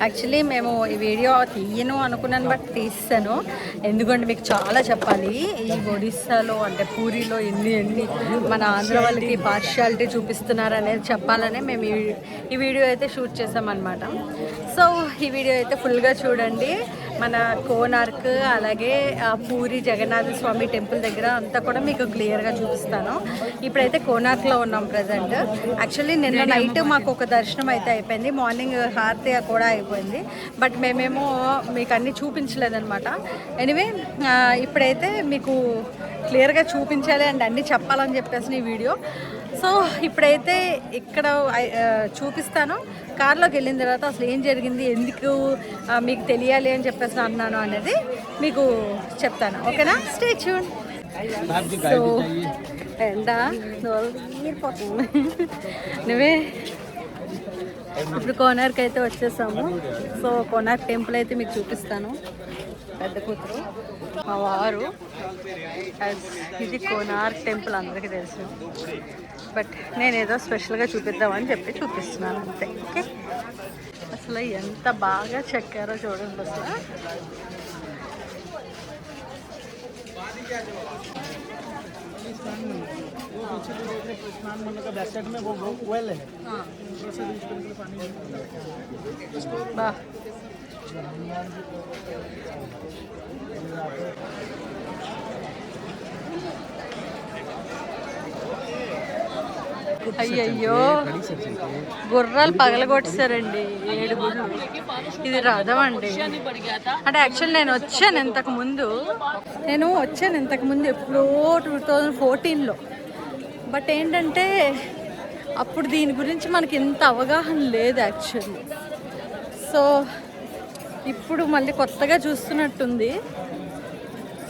Actually మేము ఈ video తీయను అనుకున్నాను, బట్ తీస్తాను. ఎందుకంటే మీకు చాలా చెప్పాలి. ఈ ఒడిస్సాలో అంటే పూరిలో ఎన్ని మన ఆంధ్ర వాళ్ళకి పార్షియాలిటీ చూపిస్తున్నారు అనేది చెప్పాలనే మేము ఈ వీడియో అయితే షూట్ చేసామన్నమాట. సో ఈ వీడియో అయితే ఫుల్గా చూడండి. మన కోనార్క్ అలాగే పూరి జగన్నాథ స్వామి టెంపుల్ దగ్గర అంతా కూడా మీకు క్లియర్గా చూపిస్తాను. ఇప్పుడైతే కోనార్క్లో ఉన్నాం ప్రజెంట్. యాక్చువల్లీ నిన్న నైట్ మాకు ఒక దర్శనం అయితే అయిపోయింది, మార్నింగ్ హారతి కూడా అయిపోయింది, బట్ మేమేమో మీకు అన్నీ చూపించలేదన్నమాట. ఎనీవే ఇప్పుడైతే మీకు క్లియర్గా చూపించాలి అండ్ అన్నీ చెప్పాలని చెప్పేసి ఈ వీడియో. సో ఇప్పుడైతే ఇక్కడ చూపిస్తాను. కార్లోకి వెళ్ళిన తర్వాత అసలు ఏం జరిగింది, ఎందుకు మీకు తెలియాలి అని చెప్పేసి అన్నాను అనేది మీకు చెప్తాను. ఓకేనా, స్టే ట్యూన్. సో ఎండా పోతుంది. నువ్వే ఇప్పుడు కోనార్క్ అయితే వచ్చేసాము. సో కోనార్క్ టెంపుల్ అయితే మీకు చూపిస్తాను. పెద్ద కూతురు మా వారు. ఇది కోనార్క్ టెంపుల్ అందరికీ తెలుసు, బట్ నేను ఏదో స్పెషల్గా చూపిద్దామని చెప్పి చూపిస్తున్నాను అంతే. ఓకే, అసలు ఎంత బాగా చెక్కారో చూడండి. అసలు బా అయ్యయ్యో, గుర్రాలు పగలగొట్టేశారండి. 7 గుళ్ళు. ఇది రథం అండి. అంటే యాక్చువల్ నేను వచ్చాను ఇంతకు ముందు ఎప్పుడో 2014లో. బట్ ఏంటంటే అప్పుడు దీని గురించి మనకి ఇంత అవగాహన లేదు యాక్చువల్లీ. సో ఇప్పుడు మళ్ళీ కొత్తగా చూస్తున్నట్టుంది.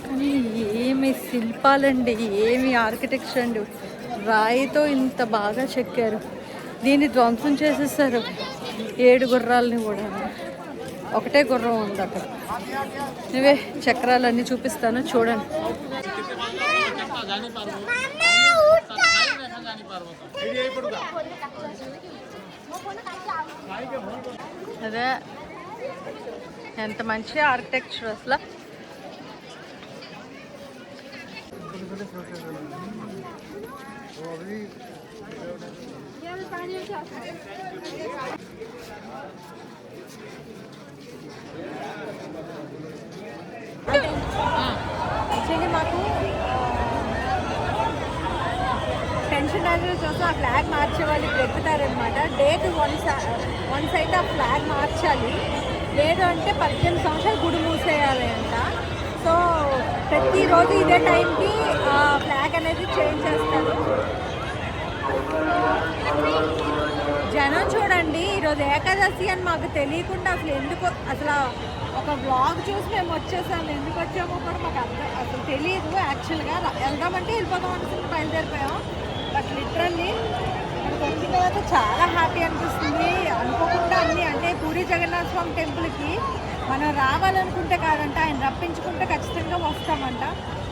కానీ ఏమి శిల్పాలండి, ఏమి ఆర్కిటెక్చర్ అండి. రాయితో ఇంత బాగా చెక్కారు. దీన్ని ధ్వంసం చేసేసారు 7 గుర్రాలని కూడా. ఒకటే గుర్రం ఉంది అక్కడ. నువ్వే చక్రాలన్నీ చూపిస్తాను చూడండి. అదే ఎంత మంచి ఆర్కిటెక్చర్ అసలు. యాక్చువల్లీ మాకు పెన్షన్ కోసం ఆ ఫ్లాగ్ మార్చే వాళ్ళు ఇప్పుడు ఎక్కుతారనమాట. డేట్ వన్ సైడ్ ఆ ఫ్లాగ్ మార్చాలి, లేదు అంటే 18 సంవత్సరాలు గుడి మూసేయాలి అంట. సో ప్రతిరోజు ఇదే టైంకి ఫ్లాగ్ అనేది చేంజ్ చేస్తారు. జనం చూడండి, ఈరోజు ఏకాదశి అని మాకు తెలియకుండా అసలు ఒక వ్లాగ్ చూసి మేము వచ్చేసాము. ఎందుకు వచ్చామో కూడా మాకు అసలు తెలియదు. యాక్చువల్గా వెళ్దామంటే వెళ్ళిపోదాం అనుకుని బయలుదేరిపోయాం. బట్ లిటరల్లీ మనకు వచ్చిన తర్వాత చాలా హ్యాపీ అనిపిస్తుంది. అనుకోకుండా అన్నీ అంటే పూరి జగన్నాథ స్వామి టెంపుల్కి మనం రావాలనుకుంటే కాదంట, ఆయన రప్పించుకుంటే ఖచ్చితంగా వస్తామంట.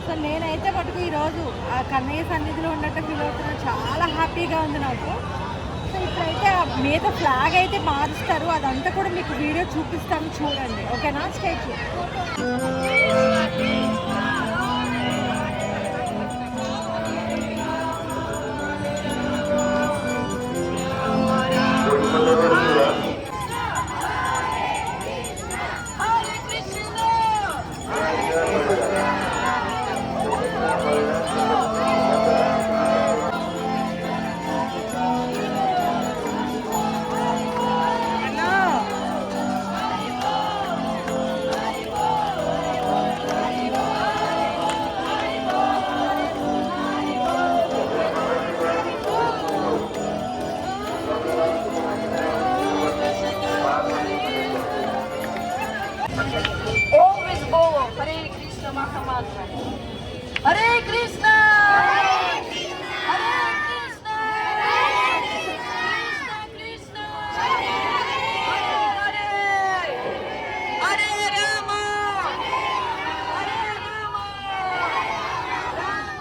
సో నేనైతే మటుకు ఈరోజు ఆ కన్నయ్య సన్నిధిలో ఉన్నట్టు ఫీల్ అవుతున్నా. చాలా హ్యాపీగా ఉంది నాకు. సో ఇప్పుడైతే మీద ఫ్లాగ్ అయితే మారుస్తారు, అదంతా కూడా మీకు వీడియో చూపిస్తాను చూడండి. ఓకేనా, state Hare Krishna! Hare Krishna! Krishna Krishna! Hare Hare Rama! Hare Rama! Rama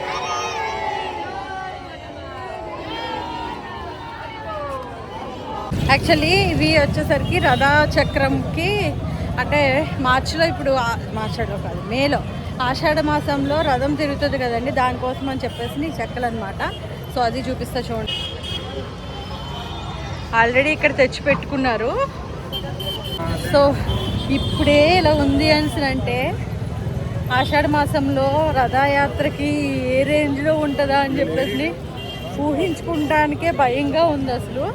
Rama! Actually ఇవి వచ్చేసరికి రథచక్రంకి అంటే మార్చిలో ఇప్పుడు మార్చిలో కాదు మేలో ఆషాఢ మాసంలో రథం తిరుగుతుంది కదండి, దానికోసం అని చెప్పేసి ఈ చెక్కలు అనమాట. సో అది చూపిస్తా చూడండి. ఆల్రెడీ ఇక్కడ తెచ్చి పెట్టుకున్నారు. సో ఇప్పుడే ఇలా ఉంది అంటే ఆషాఢ మాసంలో రథయాత్రకి ఏ రేంజ్లో ఉంటుందా అని చెప్పేసి ఊహించుకుంటానికే భయంగా ఉంది. అసలు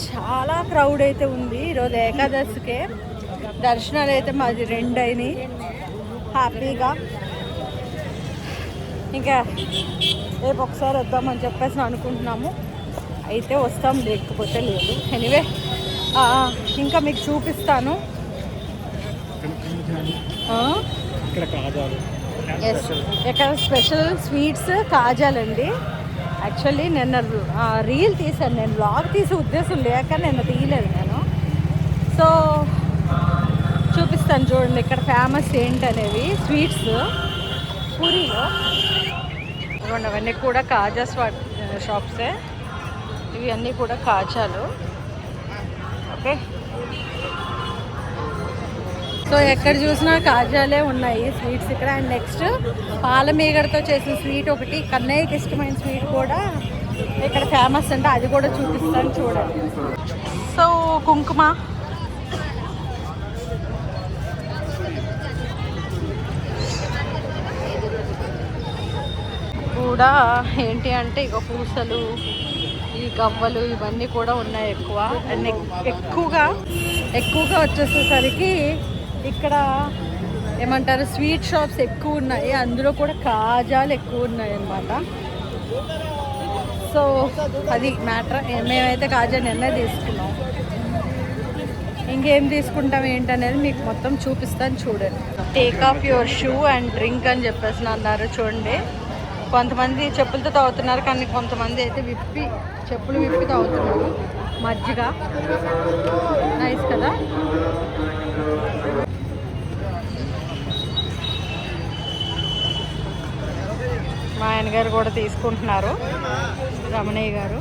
చాలా క్రౌడ్ అయితే ఉంది. ఈరోజు ఏకాదశికే దర్శనాలు అయితే మాది 2 అయినాయి హ్యాపీగా. ఇంకా రేపు ఒకసారి వద్దామని చెప్పేసి అనుకుంటున్నాము. అయితే వస్తాం, లేకపోతే లేదు. ఎనీవే ఇంకా మీకు చూపిస్తాను. ఇక్కడ స్పెషల్ స్వీట్స్ కాజాలండి. యాక్చువల్లీ నిన్న రీల్ తీశాను, నేను వ్లాగ్ తీసే ఉద్దేశం లేక నిన్న తీయలేదు నేను. సో చూపిస్తాను చూడండి ఇక్కడ ఫేమస్ ఏంటనేవి స్వీట్స్ పూరీలో. ఇవ్వండి అవన్నీ కూడా కాజా షాప్సే, ఇవి అన్నీ కూడా కాజాలు. ఓకే, సో ఎక్కడ చూసినా కాజాలే ఉన్నాయి స్వీట్స్ ఇక్కడ. అండ్ నెక్స్ట్ పాలమీగడతో చేసిన స్వీట్ ఒకటి, కన్నయ్యకి ఇష్టమైన స్వీట్ కూడా ఇక్కడ ఫేమస్ అంటే అది కూడా చూపిస్తాను చూడండి. సో కుంకుమ కూడా ఏంటి అంటే ఇక పూసలు, ఈ గవ్వలు ఇవన్నీ కూడా ఉన్నాయి ఎక్కువ. అండ్ ఎక్కువగా వచ్చేసేసరికి ఇక్కడ ఏమంటారు స్వీట్ షాప్స్ ఎక్కువ ఉన్నాయి, అందులో కూడా కాజాలు ఎక్కువ ఉన్నాయి అన్నమాట. సో అది మ్యాటర్. మేమైతే కాజా నిన్నే తీసుకున్నాం, ఇంకేం తీసుకుంటాం ఏంటనేది మీకు మొత్తం చూపిస్తాను చూడండి. Take off your shoe and drink అని చెప్పేసి అన్నారు చూడండి. కొంతమంది చెప్పులతో తాగుతున్నారు, కానీ కొంతమంది అయితే చెప్పులు విప్పి తాగుతున్నారు. మజ్జిగ నైస్ కదా. మా ఆయన గారు కూడా తీసుకుంటున్నారు, రమణయ్య గారు.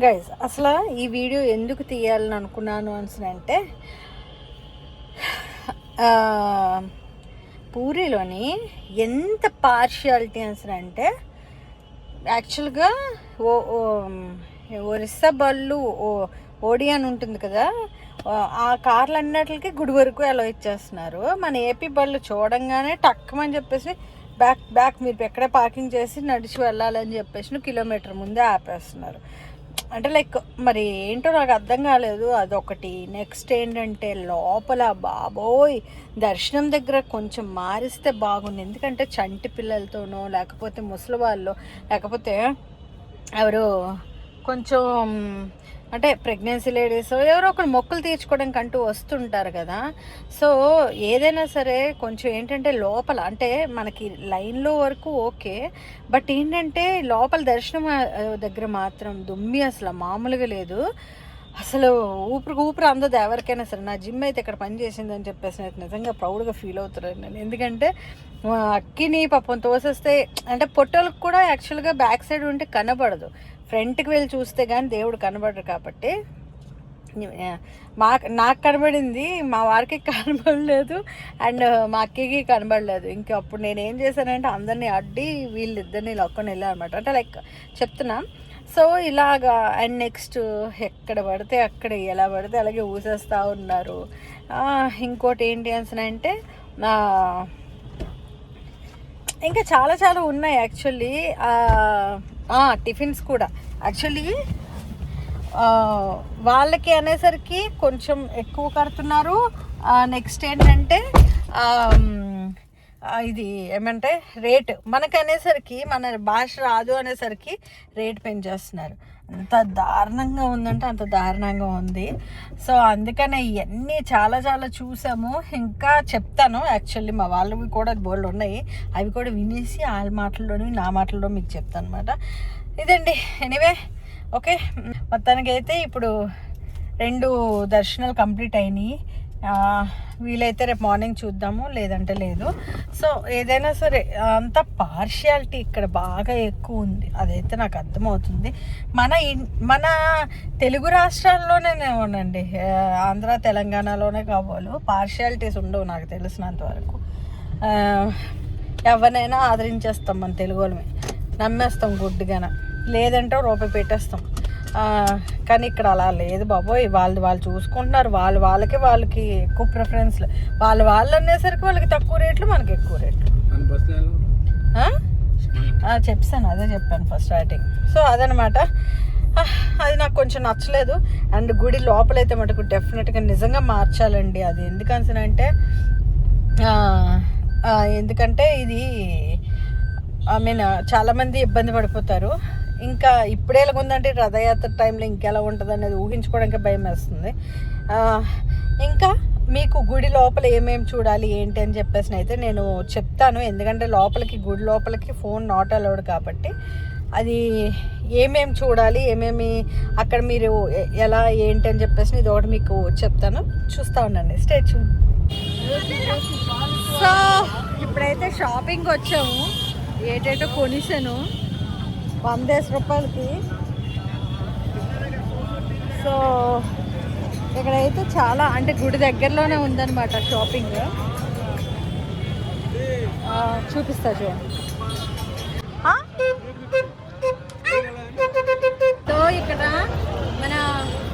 గైస్ అసలు ఈ వీడియో ఎందుకు తీయాలని అనుకున్నాను అంటే పూరిలోని ఎంత పార్షియాలిటీ అంటే యాక్చువల్గా ఒరిస్సా బళ్ళు ఓడి అని ఉంటుంది కదా, ఆ కార్లు అన్నిటికి గుడి వరకు అలా ఇచ్చేస్తున్నారు. మన ఏపీ బళ్ళు చూడంగానే టక్కమని చెప్పేసి బ్యాక్ మీరు ఎక్కడే పార్కింగ్ చేసి నడిచి వెళ్ళాలని చెప్పేసి కిలోమీటర్ ముందే ఆపేస్తున్నారు. అంటే లైక్ మరి ఏంటో నాకు అర్థం కాలేదు అదొకటి. నెక్స్ట్ ఏంటంటే లోపల బాబోయ్ దర్శనం దగ్గర కొంచెం మారిస్తే బాగుంది. ఎందుకంటే చంటి పిల్లలతోనో లేకపోతే ముసలి వాళ్ళు లేకపోతే ఎవరు కొంచెం అంటే ప్రెగ్నెన్సీ లేడీస్ ఎవరో ఒకరు మొక్కులు తీర్చుకోవడానికి అంటూ వస్తుంటారు కదా. సో ఏదైనా సరే కొంచెం ఏంటంటే లోపల అంటే మనకి లైన్లో వరకు ఓకే, బట్ ఏంటంటే లోపల దర్శనం దగ్గర మాత్రం దుమ్మి అసలు మామూలుగా లేదు. అసలు ఊపిరి అందదు ఎవరికైనా సరే. నా జిమ్ అయితే ఇక్కడ పని చేసిందని చెప్పేసి నిజంగా ప్రౌడ్గా ఫీల్ అవుతున్నాను నేను. ఎందుకంటే అక్కిని పాపం తోసేస్తే అంటే పొట్టోళ్ళకి కూడా యాక్చువల్గా బ్యాక్ సైడ్ ఉంటే కనబడదు, ఫ్రంట్కి వెళ్ళి చూస్తే కానీ దేవుడు కనబడరు. కాబట్టి నాకు కనబడింది, మా వారికి కనబడలేదు అండ్ మా అక్కకి కనబడలేదు. ఇంకా అప్పుడు నేను ఏం చేశానంటే అందరినీ అడ్డి వీళ్ళిద్దరిని లొక్కని వెళ్ళానమాట. అంటే లైక్ చెప్తున్నా. సో ఇలాగా. అండ్ నెక్స్ట్ ఎక్కడ పడితే అక్కడ ఎలా పడితే అలాగే ఊసేస్తూ ఉన్నారు. ఇంకోటి ఏంటి అంటే ఇంకా చాలా ఉన్నాయి యాక్చువల్లీ. టిఫిన్స్ కూడా యాక్చువల్లీ వాళ్ళకి అనేసరికి కొంచెం ఎక్కువ కడుతున్నారు. నెక్స్ట్ ఏంటంటే ఇది ఏమంటే రేట్ మనకు అనేసరికి మన భాష రాదు అనేసరికి రేట్ పెంచేస్తున్నారు. అంత దారుణంగా ఉందంటే అంత దారుణంగా ఉంది. సో అందుకనే ఇవన్నీ చాలా చూసాము. ఇంకా చెప్తాను యాక్చువల్లీ మా వాళ్ళవి కూడా బోల్డ్ ఉన్నాయి, అవి కూడా వినేసి వాళ్ళ మాటల్లోని నా మాటల్లో మీకు చెప్తాను అనమాట. ఇదండి. ఎనీవే ఓకే, మొత్తానికి అయితే ఇప్పుడు 2 దర్శనాలు కంప్లీట్ అయినాయి. వీలైతే రేపు మార్నింగ్ చూద్దాము, లేదంటే లేదు. సో ఏదైనా సరే అంత పార్షియాలిటీ ఇక్కడ బాగా ఎక్కువ ఉంది, అదైతే నాకు అర్థమవుతుంది. మన తెలుగు రాష్ట్రాల్లోనేనండి, ఆంధ్ర తెలంగాణలోనే కాబోలు పార్షియాలిటీస్ ఉండవు నాకు తెలిసినంత వరకు. ఎవరినైనా ఆదరించేస్తాం మన తెలుగు వాళ్ళమే, నమ్మేస్తాం గుడ్డుగాన, లేదంటే రూపాయి పెట్టేస్తాం. కానీ ఇక్కడ అలా లేదు బాబోయ్. వాళ్ళు చూసుకుంటున్నారు, వాళ్ళకి ఎక్కువ ప్రిఫరెన్స్లు, వాళ్ళు అనేసరికి వాళ్ళకి తక్కువ రేట్లు, మనకి ఎక్కువ రేట్లు. చెప్పాను, అదే చెప్పాను ఫస్ట్ స్టార్టింగ్. సో అదనమాట, అది నాకు కొంచెం నచ్చలేదు. అండ్ గుడి లోపలైతే మటుకు డెఫినెట్గా నిజంగా మార్చాలండి అది. ఎందుకంటే ఇది చాలామంది ఇబ్బంది పడిపోతారు. ఇంకా ఇప్పుడే ఎలా ఉందంటే రథయాత్ర టైంలో ఇంకెలా ఉంటుంది అనేది ఊహించుకోవడానికి భయం వేస్తుంది. ఇంకా మీకు గుడి లోపల ఏమేమి చూడాలి ఏంటి అని చెప్పేసి అయితే నేను చెప్తాను. ఎందుకంటే గుడి లోపలికి ఫోన్ నాట్ అలౌడ్ కాబట్టి అది ఏమేమి చూడాలి, ఏమేమి అక్కడ మీరు ఎలా ఏంటి అని చెప్పేసి ఇది ఒకటి మీకు చెప్తాను, చూస్తూ ఉండండి, స్టే ట్యూన్. సో ఇప్పుడైతే షాపింగ్కి వచ్చాము, ఏటేటో కొనిసాను 100 రూపాయలకి. సో ఇక్కడైతే చాలా అంటే గుడి దగ్గరలోనే ఉందన్నమాట షాపింగ్. చూపిస్తా చూడండి. సో ఇక్కడ మన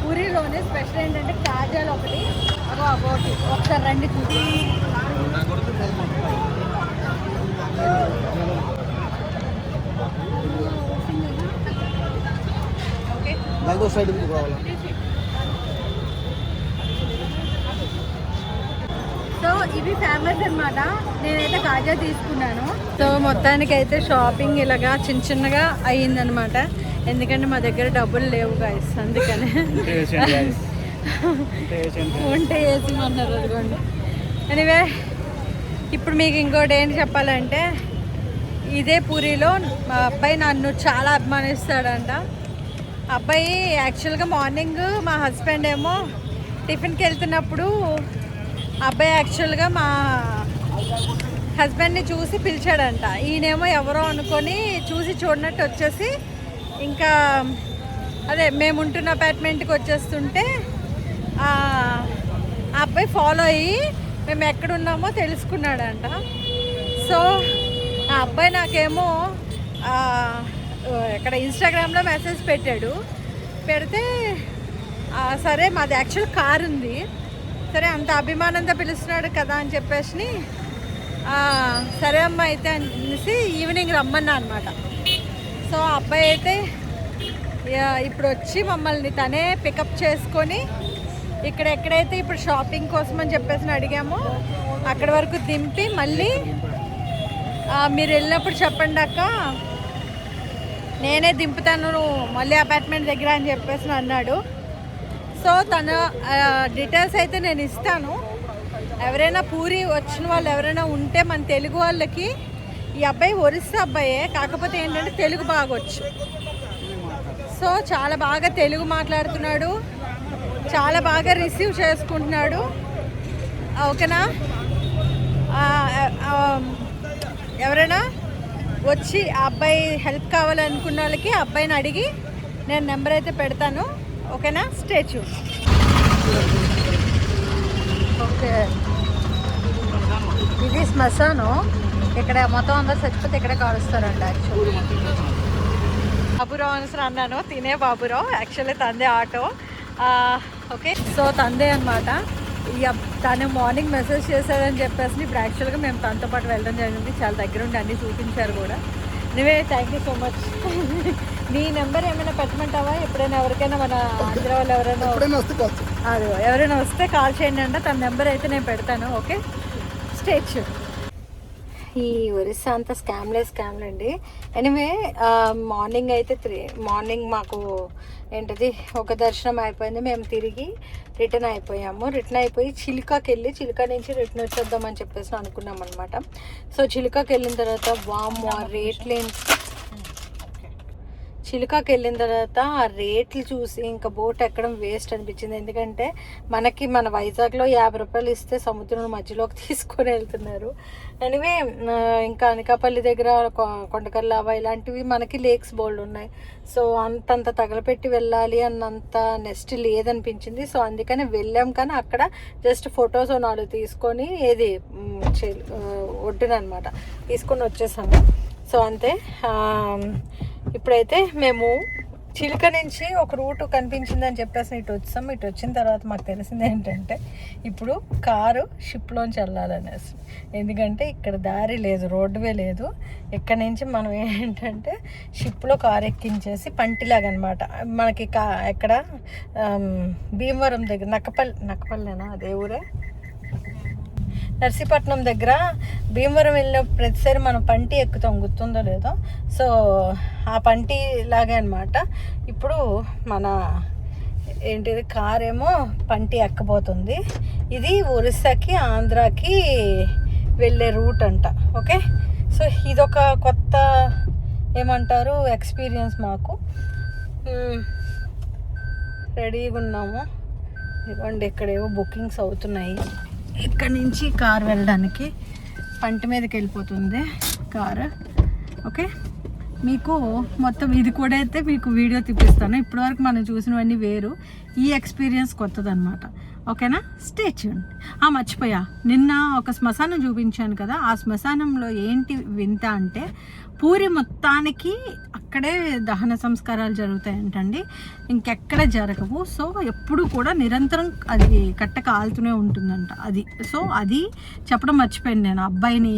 పూరిలోనే స్పెషల్ ఏంటంటే కాజాలు ఒకటి ఒకసారి రండి చూసి. సో ఇవి ఫేమస్ అన్నమాట. నేనైతే కాజా తీసుకున్నాను. సో మొత్తానికి అయితే షాపింగ్ ఇలాగా చిన్నగా అయ్యిందనమాట. ఎందుకంటే మా దగ్గర డబ్బులు లేవు గాయస్, అందుకనే ఉంటే వేసిమన్నారు. అదిగోండి. ఎనీవే ఇప్పుడు మీకు ఇంకోటి ఏంటి చెప్పాలంటే, ఇదే పూరిలో మా అబ్బాయి నన్ను చాలా అభిమానిస్తాడంట. అబ్బాయి యాక్చువల్గా మార్నింగ్ మా హస్బెండ్ ఏమో టిఫిన్కి వెళ్తున్నప్పుడు అబ్బాయి యాక్చువల్గా మా హస్బెండ్ని చూసి పిలిచాడంట. ఈయనేమో ఎవరో అనుకొని చూసి చూడనట్టు వచ్చేసి ఇంకా అదే మేము ఉంటున్న అపార్ట్మెంట్కి వచ్చేస్తుంటే ఆ అబ్బాయి ఫాలో అయ్యి మేము ఎక్కడున్నామో తెలుసుకున్నాడంట. సో ఆ అబ్బాయి నాకేమో ఇక్కడ ఇన్స్టాగ్రామ్లో మెసేజ్ పెట్టాడు. పెడితే సరే మాది యాక్చువల్ కార్ ఉంది, సరే అంత అభిమానంతో పిలుస్తున్నాడు కదా అని చెప్పేసి సరే అమ్మ అయితే అనేసి ఈవినింగ్ రమ్మన్నా అనమాట. సో అబ్బాయి అయితే ఇప్పుడు వచ్చి మమ్మల్ని తనే పికప్ చేసుకొని ఇక్కడ ఎక్కడైతే ఇప్పుడు షాపింగ్ కోసం అని చెప్పేసి అడిగామో అక్కడ వరకు దింపి మళ్ళీ మీరు వెళ్ళినప్పుడు చెప్పండి అక్క, నేనే దింపుతాను మళ్ళీ అపార్ట్మెంట్ దగ్గర అని చెప్పేసి అన్నాడు. సో తన డీటెయిల్స్ అయితే నేను ఇస్తాను. ఎవరైనా పూరి వచ్చిన వాళ్ళు ఎవరైనా ఉంటే మన తెలుగు వాళ్ళకి, ఈ అబ్బాయి ఒరిస్సా అబ్బాయే, కాకపోతే ఏంటంటే తెలుగు బాగొచ్చు. సో చాలా బాగా తెలుగు మాట్లాడుతున్నాడు, చాలా బాగా రిసీవ్ చేసుకుంటున్నాడు. ఓకేనా? ఎవరైనా వచ్చి ఆ అబ్బాయి హెల్ప్ కావాలనుకున్న వాళ్ళకి ఆ అబ్బాయిని అడిగి నేను నెంబర్ అయితే పెడతాను. ఓకేనా? Stay tune. ఓకే, ఇది శ్మశానం. ఇక్కడ మొత్తం అందరు చచ్చిపోతే ఇక్కడే కాలుస్తారండి. యాక్చువల్లీ బాబురావు అనేసి అన్నాను, తినే బాబురావు. యాక్చువల్లీ తందే ఆటో. ఓకే, సో తందే అనమాట. తను మార్నింగ్ మెసేజ్ చేశాడని చెప్పేసి ఇప్పుడు యాక్చువల్గా మేము తనతో పాటు వెళ్ళడం జరిగింది. చాలా దగ్గర ఉండి అన్నీ చూపించారు కూడా. నువ్వే థ్యాంక్ యూ సో మచ్. నీ నెంబర్ ఏమైనా పెట్టమంటావా? ఎప్పుడైనా ఎవరికైనా మన ఆంధ్ర వాళ్ళు ఎవరైనా వస్తే కాల్ చేయండి అంట. తన నెంబర్ అయితే నేను పెడతాను. Okay, state. ఈ ఒరిస్సా అంతా స్కామ్లే అండి. ఎనివే మార్నింగ్ అయితే మార్నింగ్ మాకు ఏంటది ఒక దర్శనం అయిపోయింది. మేము తిరిగి రిటర్న్ అయిపోయాము. రిటర్న్ అయిపోయి చిలుకాకి వెళ్ళి చిలుకా నుంచి రిటర్న్ వచ్చేద్దామని చెప్పేసి అనుకున్నాం అనమాట. సో చిలుకాకి వెళ్ళిన తర్వాత వామ్ రేట్లు చిలుకకి వెళ్ళిన తర్వాత ఆ రేట్లు చూసి ఇంకా బోట్ ఎక్కడం వేస్ట్ అనిపించింది. ఎందుకంటే మనకి మన వైజాగ్లో 50 రూపాయలు ఇస్తే సముద్రం మధ్యలోకి తీసుకొని వెళ్తున్నారు. ఎనివే ఇంకా అనకాపల్లి దగ్గర కొండకల్లావ ఇలాంటివి మనకి లేక్స్ బోల్డ్ ఉన్నాయి. సో అంతంత తగలపెట్టి వెళ్ళాలి అన్నంత నెక్స్ట్ లేదనిపించింది. సో అందుకని వెళ్ళాం. కానీ అక్కడ జస్ట్ ఫొటోస్ 4 తీసుకొని ఏది ఒడ్డునమాట తీసుకొని వచ్చేసాము. సో అంతే. ఇప్పుడైతే మేము చిలుక నుంచి ఒక రూట్ కనిపించిందని చెప్పేసి ఇటు వచ్చాం. ఇటు వచ్చిన తర్వాత మాకు తెలిసింది ఏంటంటే ఇప్పుడు కారు షిప్లోంచి వెళ్ళాలనేసి. ఎందుకంటే ఇక్కడ దారి లేదు, రోడ్డువే లేదు. ఇక్కడ నుంచి మనం ఏంటంటే షిప్లో కారు ఎక్కించేసి పంటిలాగనమాట మనకి ఎక్కడ భీమవరం దగ్గర నక్కపల్లినా అదే ఊరే, నర్సీపట్నం దగ్గర భీమవరం వెళ్ళిన ప్రతిసారి మనం పంటి ఎక్కుతాం, గుర్తుందో లేదో. సో ఆ పంటి లాగే అనమాట. ఇప్పుడు మన ఏంటిది కార్ ఏమో పంటి ఎక్కబోతుంది. ఇది ఒరిస్సాకి ఆంధ్రాకి వెళ్ళే రూట్ అంట. ఓకే, సో ఇదొక కొత్త ఏమంటారు ఎక్స్పీరియన్స్ మాకు. రెడీగా ఉన్నాము. ఇవ్వండి, ఇక్కడేవో బుకింగ్స్ అవుతున్నాయి. ఇక్కడ నుంచి కార్ వెళ్ళడానికి పంట మీదకి వెళ్ళిపోతుంది కారు. ఓకే, మీకు మొత్తం ఇది కూడా అయితే మీకు వీడియో చూపిస్తాను. ఇప్పటివరకు మనం చూసినవన్నీ వేరు, ఈ ఎక్స్పీరియన్స్ కొత్తదనమాట. ఓకేనా, స్టే ట్యూన్డ్. మర్చిపోయా, నిన్న ఒక శ్మశానం చూపించాను కదా. ఆ శ్మశానంలో ఏంటి వింత అంటే పూరి మొత్తానికి అక్కడే దహన సంస్కారాలు జరుగుతాయంటండి, ఇంకెక్కడ జరగవు. సో ఎప్పుడు కూడా నిరంతరం అది కట్ట కాలుతూనే ఉంటుందంట అది. సో అది చెప్పడం మర్చిపోయాను నేను అబ్బాయిని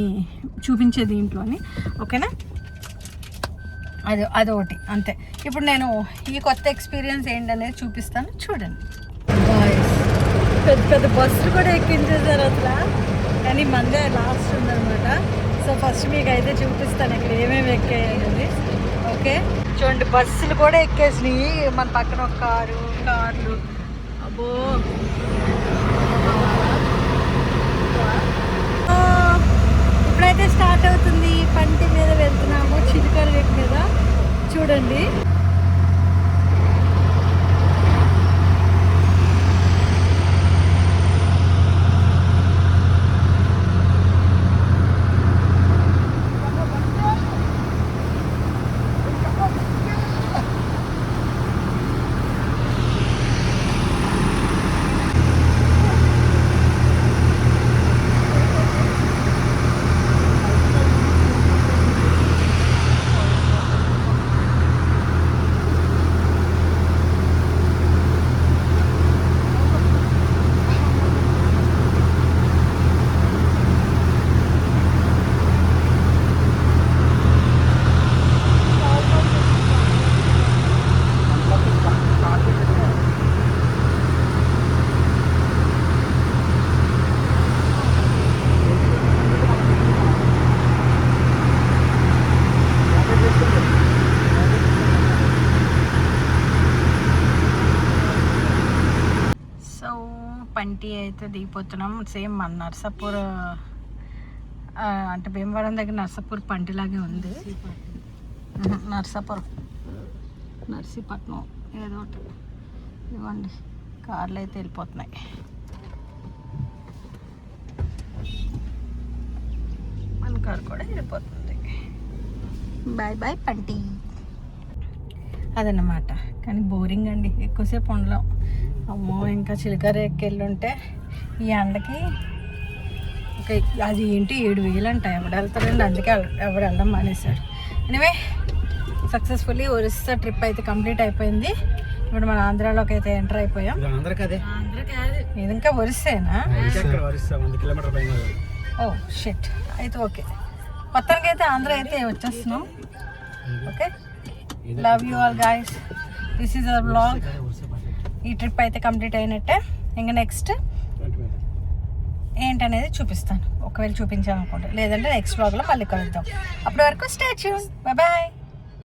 చూపించే దీంట్లోని. ఓకేనా, అదొకటి అంతే. ఇప్పుడు నేను ఈ కొత్త ఎక్స్పీరియన్స్ ఏంటనేది చూపిస్తాను, చూడండి. పెద్ద పెద్ద బస్సులు కూడా ఎక్కించేసారు అసలు, కానీ మందే లాస్ట్ ఉందనమాట. సో ఫస్ట్ మీకు అయితే చూపిస్తాను ఇక్కడ ఏమేమి ఎక్కాయనేది. ఓకే, చూడండి బస్సులు కూడా ఎక్కేసినాయి. మన పక్కన ఒక కార్లు. అబ్బో, ఇప్పుడైతే స్టార్ట్ అవుతుంది. పంటి మీద వెళ్తున్నాము, చిలుకల రేపు మీద. చూడండి, పంటి అయితే దిగిపోతున్నాం. సేమ్ మన నర్సాపూర్ అంటే భీమవరం దగ్గర నర్సాపూర్ పంటిలాగే ఉంది. నర్సీపట్నం ఏదో ఒకటి. ఇవ్వండి, కార్లు అయితే వెళ్ళిపోతున్నాయి. మన కార్ కూడా వెళ్ళిపోతుంది. బాయ్ బాయ్ పంటి. అదన్నమాట. కానీ బోరింగ్ అండి, ఎక్కువసేపు ఉండలేం. అమ్మో, ఇంకా చిలకర ఎక్కెళ్ళుంటే ఈ ఎండకి అది ఏంటి 7,000 అంట. ఎవడు వెళ్తారండి, అందుకే ఎవడు వెళ్ళడం మానేశాడు. ఎనివే సక్సెస్ఫుల్లీ ఒరిస్సా ట్రిప్ అయితే కంప్లీట్ అయిపోయింది. ఇప్పుడు మన ఆంధ్రాలోకి అయితే ఎంటర్ అయిపోయాం. ఇది ఇంకా ఒరిస్సేనా? ఓ షిట్, అయితే ఓకే. మొత్తానికి అయితే ఆంధ్ర అయితే వచ్చేస్తున్నాం. Okay, love you all guys. This is our vlog. ఈ ట్రిప్ అయితే కంప్లీట్ అయినట్టే. ఇంకా నెక్స్ట్ ఏంటనేది చూపిస్తాను, ఒకవేళ చూపించాలనుకుంటే. లేదంటే నెక్స్ట్ వ్లాగ్లో మళ్ళీ కలుద్దాం. అప్పటి వరకు స్టే ట్యూన్. Bye bye.